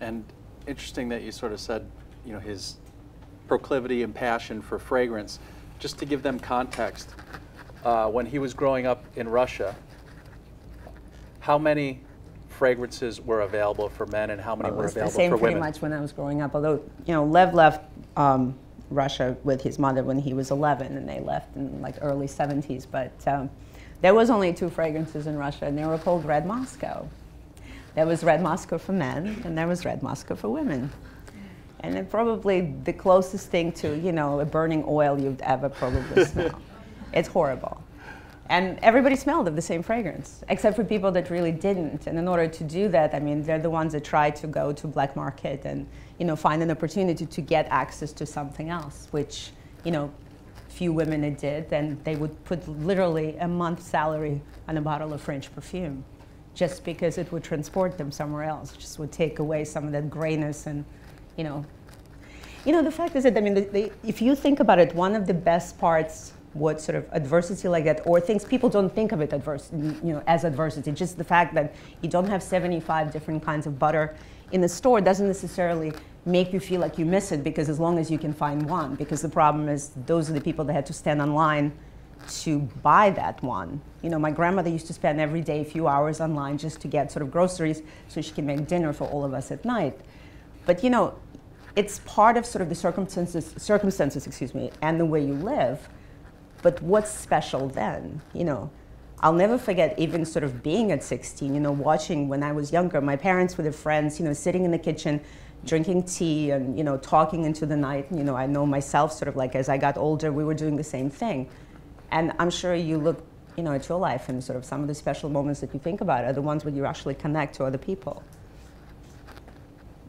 And interesting that you sort of said, you know, his proclivity and passion for fragrance. Just to give them context, when he was growing up in Russia, how many fragrances were available for men and how many were available for women? It was the same pretty much when I was growing up, although, you know, Lev left Russia with his mother when he was 11, and they left in like early 70s, but there was only 2 fragrances in Russia, and they were called Red Moscow. There was Red Moscow for men, and there was Red Moscow for women. And it probably the closest thing to, you know, a burning oil you'd ever probably smell. It's horrible. And everybody smelled of the same fragrance, except for people that really didn't. And in order to do that, I mean, they're the ones that try to go to black market and, you know, find an opportunity to get access to something else, which, you know, few women it did. And they would put literally a month's salary on a bottle of French perfume, just because it would transport them somewhere else, just would take away some of that grayness and, you know, the fact is that, I mean, if you think about it, one of the best parts, what sort of adversity like that, or things people don't think of it as adversity, just the fact that you don't have 75 different kinds of butter in the store doesn't necessarily make you feel like you miss it, because as long as you can find one, because the problem is those are the people that had to stand online to buy that one. You know, my grandmother used to spend every day a few hours online just to get sort of groceries so she can make dinner for all of us at night. But, you know, it's part of sort of the circumstances, excuse me, and the way you live. But what's special then? You know, I'll never forget even sort of being at 16, you know, watching when I was younger, my parents with their friends, you know, sitting in the kitchen, drinking tea and, you know, talking into the night. You know, I know myself sort of like as I got older, we were doing the same thing. And I'm sure you look, you know, at your life and sort of some of the special moments that you think about are the ones where you actually connect to other people.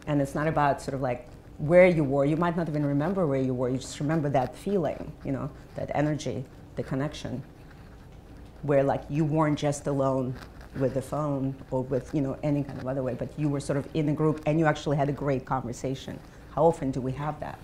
And it's not about sort of like where you were. You might not even remember where you were. You just remember that feeling, you know, that energy, the connection, where like you weren't just alone with the phone or with, you know, any kind of other way, but you were sort of in a group and you actually had a great conversation. How often do we have that?